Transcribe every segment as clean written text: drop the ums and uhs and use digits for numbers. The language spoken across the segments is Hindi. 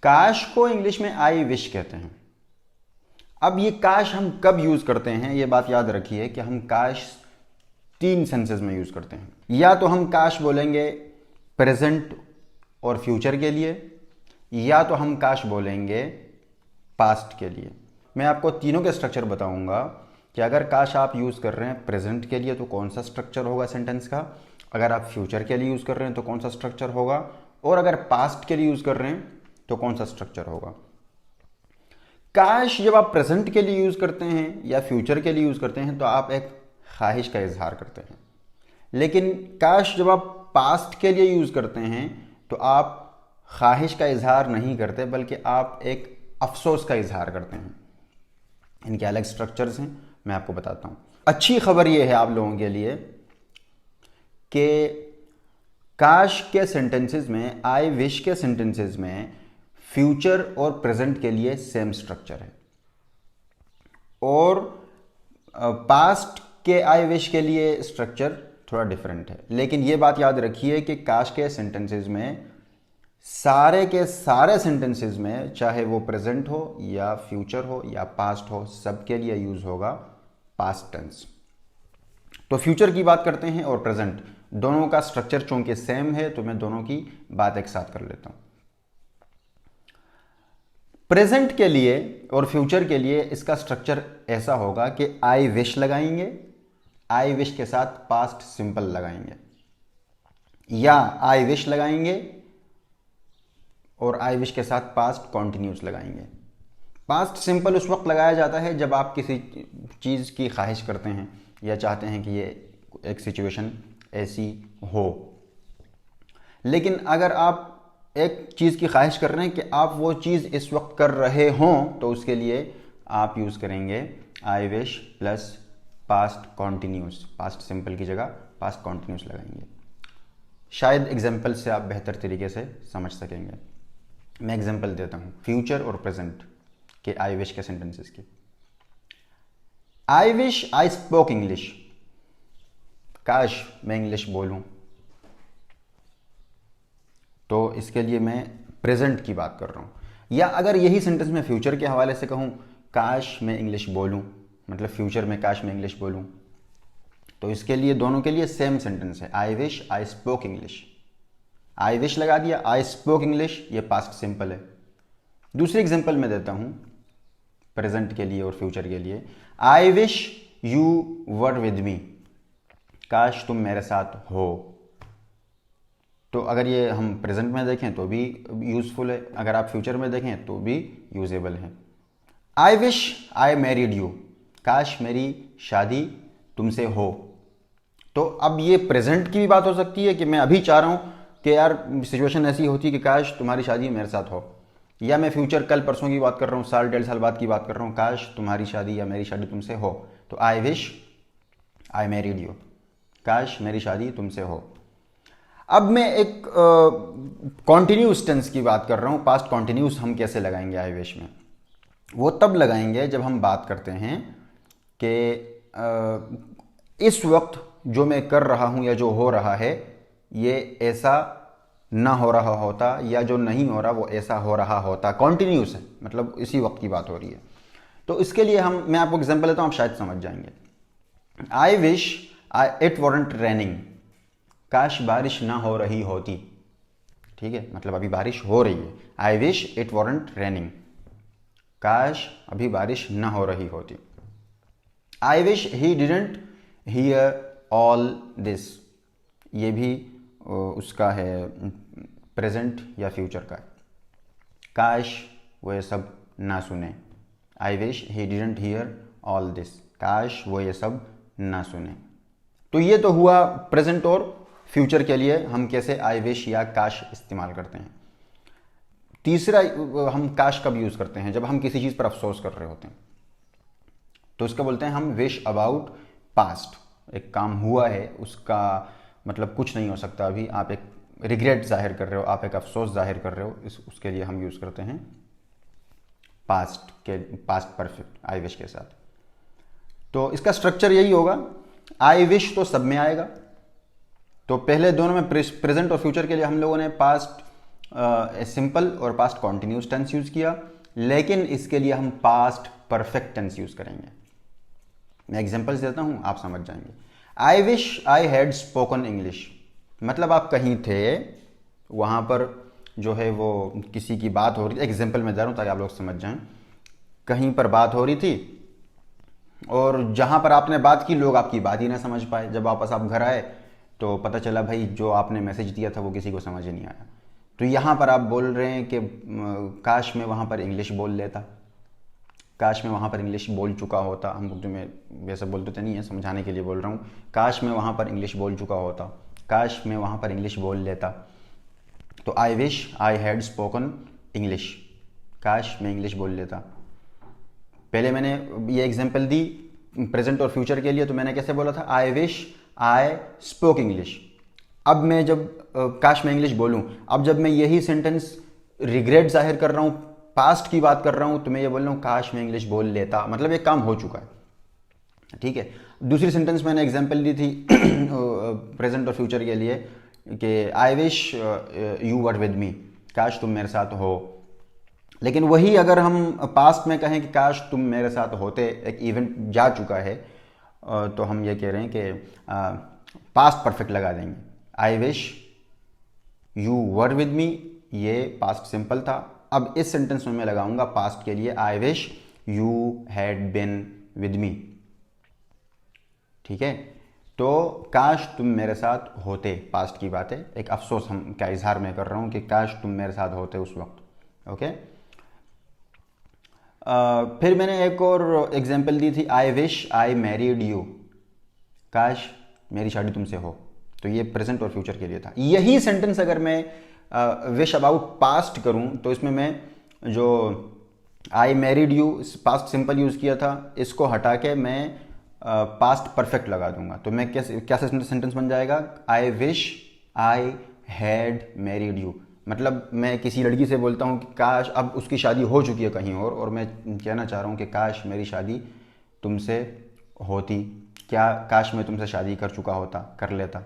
काश को इंग्लिश में आई विश कहते हैं। अब ये काश हम कब यूज करते हैं, ये बात याद रखिए कि हम काश 3 सेंसेस में यूज करते हैं। या तो हम काश बोलेंगे प्रेजेंट और फ्यूचर के लिए, या तो हम काश बोलेंगे पास्ट के लिए। मैं आपको तीनों के स्ट्रक्चर बताऊंगा कि अगर काश आप यूज कर रहे हैं प्रेजेंट के लिए तो कौन सा स्ट्रक्चर होगा सेंटेंस का, अगर आप फ्यूचर के लिए यूज कर रहे हैं तो कौन सा स्ट्रक्चर होगा, और अगर पास्ट के लिए यूज कर रहे हैं तो कौन सा स्ट्रक्चर होगा। काश जब आप प्रेजेंट के लिए यूज करते हैं या फ्यूचर के लिए यूज करते हैं तो आप एक ख्वाहिश का इजहार करते हैं, लेकिन काश जब आप पास्ट के लिए यूज करते हैं तो आप ख्वाहिश का इजहार नहीं करते बल्कि आप एक अफसोस का इजहार करते हैं। इनके अलग स्ट्रक्चर्स हैं, मैं आपको बताता हूं। अच्छी खबर यह है आप लोगों के लिए कि काश के सेंटेंसेस में, आई विश के सेंटेंसेस में फ्यूचर और प्रेजेंट के लिए सेम स्ट्रक्चर है, और पास्ट के आई विश के लिए स्ट्रक्चर थोड़ा डिफरेंट है। लेकिन यह बात याद रखिए कि काश के सेंटेंसेस में सारे के सारे सेंटेंसेस में, चाहे वो प्रेजेंट हो या फ्यूचर हो या पास्ट हो, सबके लिए यूज होगा पास्ट टेंस। तो फ्यूचर की बात करते हैं और प्रेजेंट दोनों का स्ट्रक्चर चूंकि सेम है तो मैं दोनों की बात एक साथ कर लेता हूं। प्रेजेंट के लिए और फ्यूचर के लिए इसका स्ट्रक्चर ऐसा होगा कि आई विश लगाएंगे, आई विश के साथ पास्ट सिंपल लगाएंगे, या आई विश लगाएंगे और आई विश के साथ पास्ट कॉन्टिन्यूस लगाएंगे। पास्ट सिंपल उस वक्त लगाया जाता है जब आप किसी चीज़ की ख्वाहिश करते हैं या चाहते हैं कि ये एक सिचुएशन ऐसी हो। लेकिन अगर आप एक चीज़ की ख्वाहिश कर रहे हैं कि आप वो चीज़ इस वक्त कर रहे हों तो उसके लिए आप यूज़ करेंगे I wish plus past continuous, past simple की जगह पास्ट कॉन्टिन्यूस लगाएंगे। शायद एग्जाम्पल से आप बेहतर तरीके से समझ सकेंगे। मैं एग्जाम्पल देता हूं फ्यूचर और प्रेजेंट के आई विश के सेंटेंसेस की। I wish I spoke English, काश मैं इंग्लिश बोलूं, तो इसके लिए मैं प्रेजेंट की बात कर रहा हूं। या अगर यही सेंटेंस मैं फ्यूचर के हवाले से कहूं, काश मैं इंग्लिश बोलूं, मतलब फ्यूचर में काश मैं इंग्लिश बोलूं, तो इसके लिए दोनों के लिए सेम सेंटेंस है, I wish I spoke English. I wish लगा दिया, आई स्पोक इंग्लिश, ये पास्ट सिंपल है। दूसरी एग्जांपल मैं देता हूं प्रेजेंट के लिए और फ्यूचर के लिए। I wish you were with me, काश तुम मेरे साथ हो। तो अगर ये हम प्रेजेंट में देखें तो भी यूजफुल है, अगर आप फ्यूचर में देखें तो भी यूजेबल है। I wish I married you, काश मेरी शादी तुमसे हो। तो अब ये प्रेजेंट की भी बात हो सकती है कि मैं अभी चाह रहा हूं कि यार सिचुएशन ऐसी होती है कि काश तुम्हारी शादी मेरे साथ हो, या मैं फ्यूचर कल परसों की बात कर रहा हूँ, साल 1.5 साल बाद की बात कर रहा हूँ, काश तुम्हारी शादी या मेरी शादी तुमसे हो। तो I wish I married you, काश मेरी शादी तुमसे हो। अब मैं एक कॉन्टिन्यूस टेंस की बात कर रहा हूँ। पास्ट कॉन्टिन्यूस हम कैसे लगाएंगे आई विश में? वो तब लगाएंगे जब हम बात करते हैं कि इस वक्त जो मैं कर रहा हूँ या जो हो रहा है ये ऐसा ना हो रहा होता, या जो नहीं हो रहा वो ऐसा हो रहा होता। कॉन्टिन्यूस है, मतलब इसी वक्त की बात हो रही है। तो इसके लिए मैं आपको एग्जांपल देता हूँ, आप शायद समझ जाएंगे। I wish it warrant raining, काश बारिश ना हो रही होती। ठीक है, मतलब अभी बारिश हो रही है। I wish it warrant raining, काश अभी बारिश ना हो रही होती। I wish he didn't here all this, ये भी उसका है प्रेजेंट या फ्यूचर का। काश वो ये सब ना सुने। I wish he didn't here all this, काश वो ये सब ना सुने। तो ये तो हुआ प्रेजेंट और फ्यूचर के लिए हम कैसे आई विश या काश इस्तेमाल करते हैं। तीसरा, हम काश कब यूज करते हैं? जब हम किसी चीज पर अफसोस कर रहे होते हैं तो उसका बोलते हैं हम विश अबाउट पास्ट। एक काम हुआ है, उसका मतलब कुछ नहीं हो सकता अभी, आप एक रिग्रेट जाहिर कर रहे हो, आप एक अफसोस जाहिर कर रहे हो, उसके लिए हम यूज करते हैं पास्ट परफेक्ट आई विश के साथ। तो इसका स्ट्रक्चर यही होगा, आई विश तो सब में आएगा। तो पहले दोनों में प्रेजेंट और फ्यूचर के लिए हम लोगों ने पास्ट सिंपल और पास्ट कॉन्टिन्यूस टेंस यूज़ किया, लेकिन इसके लिए हम पास्ट परफेक्ट टेंस यूज़ करेंगे। मैं एग्जांपल्स देता हूँ, आप समझ जाएंगे। I wish I had spoken English, मतलब आप कहीं थे, वहाँ पर जो है वो किसी की बात हो रही थी, एग्जाम्पल मैं दे रहा हूँ ताकि आप लोग समझ जाएं। कहीं पर बात हो रही थी और जहाँ पर आपने बात की लोग आपकी बात ही ना समझ पाए। जब वापस आप घर आए तो पता चला भाई जो आपने मैसेज दिया था वो किसी को समझ ही नहीं आया। तो यहाँ पर आप बोल रहे हैं कि काश मैं वहाँ पर इंग्लिश बोल लेता, काश मैं वहाँ पर इंग्लिश बोल चुका होता। हम उर्दू में वैसे बोलते तो नहीं है, समझाने के लिए बोल रहा हूँ। काश मैं वहाँ पर इंग्लिश बोल चुका होता, काश मैं वहाँ पर इंग्लिश बोल लेता। तो I wish I had spoken English, काश मैं इंग्लिश बोल लेता। पहले मैंने ये एग्जांपल दी प्रेजेंट और फ्यूचर के लिए, तो मैंने कैसे बोला था, I wish I spoke English. अब मैं जब काश मैं इंग्लिश बोलूं, अब जब मैं यही सेंटेंस रिग्रेट जाहिर कर रहा हूं, पास्ट की बात कर रहा हूं, तो मैं ये बोल रहा हूं काश मैं इंग्लिश बोल लेता, मतलब ये काम हो चुका है। ठीक है। दूसरी सेंटेंस मैंने एग्जांपल दी थी प्रेजेंट और फ्यूचर के लिए कि आई wish you were with me, काश तुम मेरे साथ हो। लेकिन वही अगर हम पास्ट में कहें कि काश तुम मेरे साथ होते, एक इवेंट जा चुका है, तो हम ये कह रहे हैं कि पास्ट परफेक्ट लगा देंगे। आई wish you were with me, ये पास्ट सिंपल था। अब इस सेंटेंस में मैं लगाऊंगा पास्ट के लिए I wish you had been with me. ठीक है। तो काश तुम मेरे साथ होते, पास्ट की बात है, एक अफसोस हम का इजहार मैं कर रहा हूं कि काश तुम मेरे साथ होते उस वक्त। ओके। फिर मैंने एक और एग्जांपल दी थी, I wish I married you, काश मेरी शादी तुमसे हो। तो ये प्रेजेंट और फ्यूचर के लिए था। यही सेंटेंस अगर मैं विश अबाउट पास्ट करूं, तो इसमें मैं जो I married you past simple use किया था, इसको हटा के मैं पास्ट परफेक्ट लगा दूंगा। तो मैं क्या सेंटेंस बन जाएगा, I wish I had married you. मतलब मैं किसी लड़की से बोलता हूँ कि काश, अब उसकी शादी हो चुकी है कहीं और मैं कहना चाह रहा हूँ कि काश मेरी शादी तुमसे होती, क्या काश मैं तुमसे शादी कर चुका होता, कर लेता।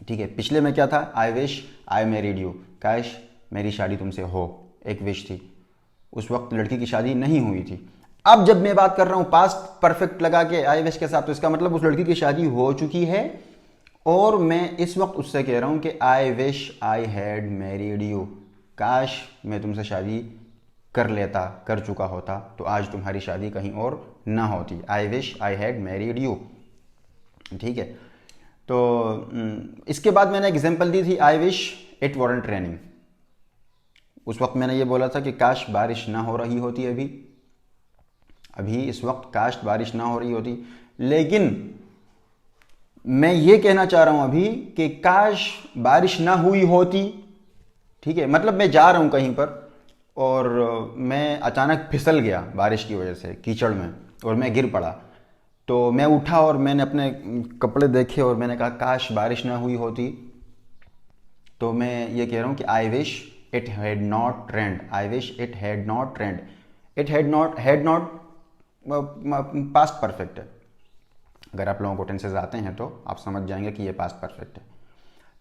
ठीक है। पिछले में क्या था, I wish I married you, काश मेरी शादी तुमसे हो, एक विश थी। उस वक्त लड़की की शादी नहीं हुई थी। अब जब मैं बात कर रहा हूँ पास्ट परफेक्ट लगा के आई विश के साथ, तो इसका मतलब उस लड़की की शादी हो चुकी है और मैं इस वक्त उससे कह रहा हूं कि I wish I had married you, काश मैं तुमसे शादी कर लेता, कर चुका होता, तो आज तुम्हारी शादी कहीं और ना होती। I wish I had married you. ठीक है। तो इसके बाद मैंने एग्जांपल दी थी, I wish it warrant raining. उस वक्त मैंने ये बोला था कि काश बारिश ना हो रही होती, अभी इस वक्त काश बारिश ना हो रही होती। लेकिन मैं ये कहना चाह रहा हूं अभी कि काश बारिश ना हुई होती। ठीक है। मतलब मैं जा रहा हूं कहीं पर और मैं अचानक फिसल गया बारिश की वजह से कीचड़ में और मैं गिर पड़ा। तो मैं उठा और मैंने अपने कपड़े देखे और मैंने कहा काश बारिश ना हुई होती। तो मैं ये कह रहा हूं कि I wish it had not rained, I wish it had not rained. It had not past perfect है। अगर आप लोगों को टेंसेस आते हैं तो आप समझ जाएंगे कि ये पास्ट परफेक्ट है।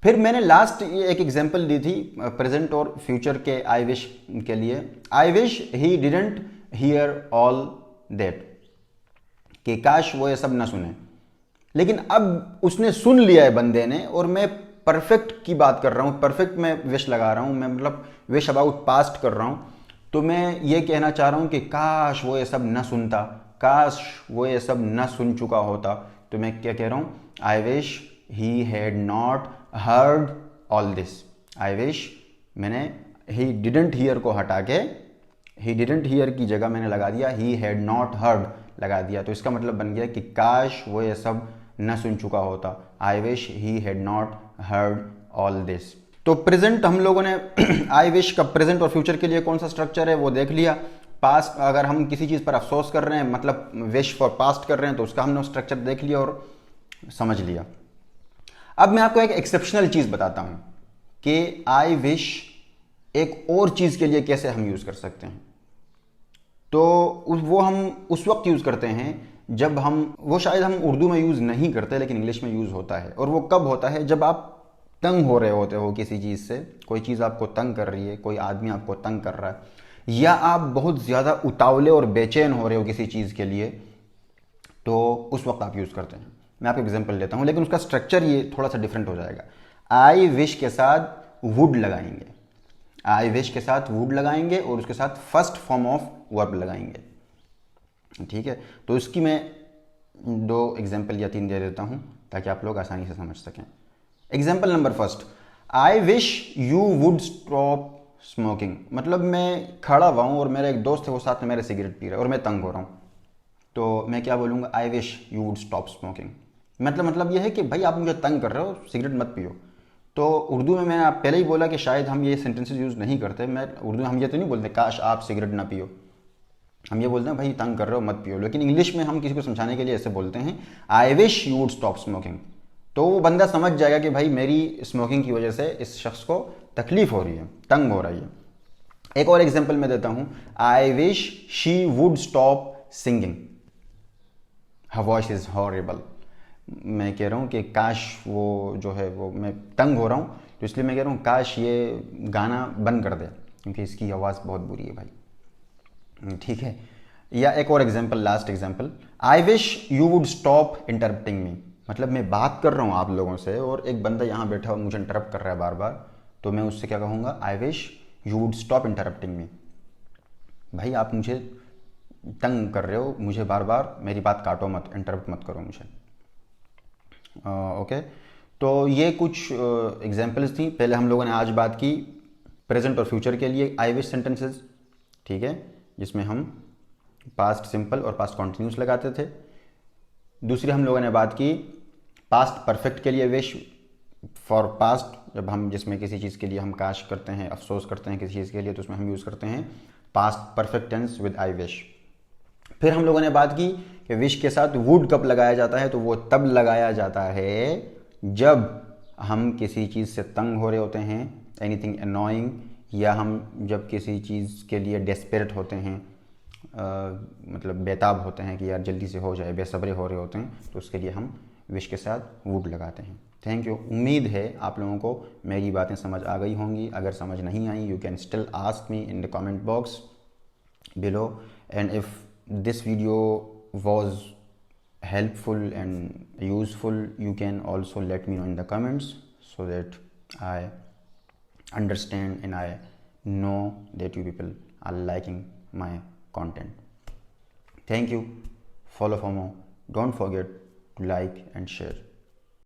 फिर मैंने लास्ट एक एग्जांपल दी थी प्रेजेंट और फ्यूचर के आई विश के लिए, I wish he didn't here all that, कि काश वो ये सब ना सुने। लेकिन अब उसने सुन लिया है बंदे ने, और मैं परफेक्ट की बात कर रहा हूं, परफेक्ट में विश लगा रहा हूं, मैं मतलब विश अबाउट पास्ट कर रहा हूं। तो मैं ये कहना चाह रहा हूं कि काश वो ये सब ना सुनता, काश वो ये सब ना सुन चुका होता। तो मैं क्या कह रहा हूं, I wish he had not heard all this. I wish मैंने ही डिडंट हियर को हटा के ही डिडंट हियर की जगह मैंने लगा दिया ही हैड नॉट हर्ड लगा दिया। तो इसका मतलब बन गया कि काश वो ये सब न सुन चुका होता। I wish he had not heard all this. तो प्रेजेंट हम लोगों ने आई विश का प्रेजेंट और फ्यूचर के लिए कौन सा स्ट्रक्चर है वो देख लिया। पास्ट अगर हम किसी चीज़ पर अफसोस कर रहे हैं, मतलब विश फॉर पास्ट कर रहे हैं, तो उसका हमने स्ट्रक्चर देख लिया और समझ लिया। अब मैं आपको एक एक्सेप्शनल चीज़ बताता हूं कि आई विश एक और चीज़ के लिए कैसे हम यूज़ कर सकते हैं। तो वो हम उस वक्त यूज़ करते हैं जब हम, वो शायद हम उर्दू में यूज़ नहीं करते लेकिन इंग्लिश में यूज़ होता है। और वो कब होता है, जब आप तंग हो रहे होते हो किसी चीज़ से, कोई चीज़ आपको तंग कर रही है, कोई आदमी आपको तंग कर रहा है, या आप बहुत ज़्यादा उतावले और बेचैन हो रहे हो किसी चीज़ के लिए, तो उस वक्त आप यूज़ करते हैं। मैं आपको एग्जांपल देता हूँ, लेकिन उसका स्ट्रक्चर ये थोड़ा सा डिफरेंट हो जाएगा। आई विश के साथ वुड लगाएंगे, आई विश के साथ वुड लगाएंगे और उसके साथ फर्स्ट फॉर्म ऑफ वर्ब लगाएंगे, ठीक है। तो इसकी मैं 2 एग्जाम्पल या 3 दे देता हूँ ताकि आप लोग आसानी से समझ सकें। Example number first, I wish you would stop smoking. मतलब मैं खड़ा हुआ हूँ और मेरा एक दोस्त है, वो साथ में मेरे सिगरेट पी रहा है और मैं तंग हो रहा हूँ, तो मैं क्या बोलूँगा, आई wish you would stop smoking. मतलब यह है कि भाई आप मुझे तंग कर रहे हो, सिगरेट मत पियो। तो उर्दू में मैंने आप पहले ही बोला कि शायद हम ये सेंटेंसेस यूज़ नहीं करते। मैं उर्दू में हम ये तो नहीं बोलते काश आप सिगरेट ना पियो, हम ये बोलते हैं भाई तंग कर रहे हो मत पियो। लेकिन इंग्लिश में हम किसी को समझाने के लिए ऐसे बोलते हैं, आई wish you would stop smoking. तो वो बंदा समझ जाएगा कि भाई मेरी स्मोकिंग की वजह से इस शख्स को तकलीफ हो रही है, तंग हो रही है। एक और एग्जांपल मैं देता हूं, I wish she would stop singing, her voice is horrible. मैं कह रहा हूं कि काश वो जो है वो, मैं तंग हो रहा हूं तो इसलिए मैं कह रहा हूं काश ये गाना बंद कर दे क्योंकि इसकी आवाज़ बहुत बुरी है भाई, ठीक है। या एक और example, last example, I wish you would stop interrupting me. मतलब मैं बात कर रहा हूँ आप लोगों से और एक बंदा यहाँ बैठा हुआ मुझे इंटरप्ट कर रहा है बार बार, तो मैं उससे क्या कहूँगा, I wish you would stop interrupting me. भाई आप मुझे तंग कर रहे हो, मुझे बार बार मेरी बात काटो मत, इंटरप्ट मत करो मुझे। ओके, तो ये कुछ एग्जांपल्स थी। पहले हम लोगों ने आज बात की प्रेजेंट और फ्यूचर के लिए आई विश सेंटेंसेस, ठीक है, जिसमें हम पास्ट सिंपल और पास्ट कॉन्टिन्यूस लगाते थे। दूसरी हम लोगों ने बात की पास्ट परफेक्ट के लिए विश फॉर पास्ट, जब हम जिसमें किसी चीज़ के लिए हम काश करते हैं, अफसोस करते हैं किसी चीज़ के लिए, तो उसमें हम यूज़ करते हैं past perfect tense with I wish. फिर हम लोगों ने बात की कि विश के साथ वुड कब लगाया जाता है, तो वो तब लगाया जाता है जब हम किसी चीज़ से तंग हो रहे होते हैं, एनीथिंग अनोइंग, या हम जब किसी चीज़ के लिए डेस्परेट होते हैं, मतलब बेताब होते हैं कि यार जल्दी से हो जाए, बेसब्रे हो रहे होते हैं, तो उसके लिए हम विश के साथ वुड लगाते हैं। Thank you. उम्मीद है आप लोगों को मेरी बातें समझ आ गई होंगी। अगर समझ नहीं आई, you can still ask me in the comment box below, and if this video was helpful and useful, you can also let me know in the comments so that I understand and I know that you people are liking my content. Thank you. Follow for more. Don't forget to like and share.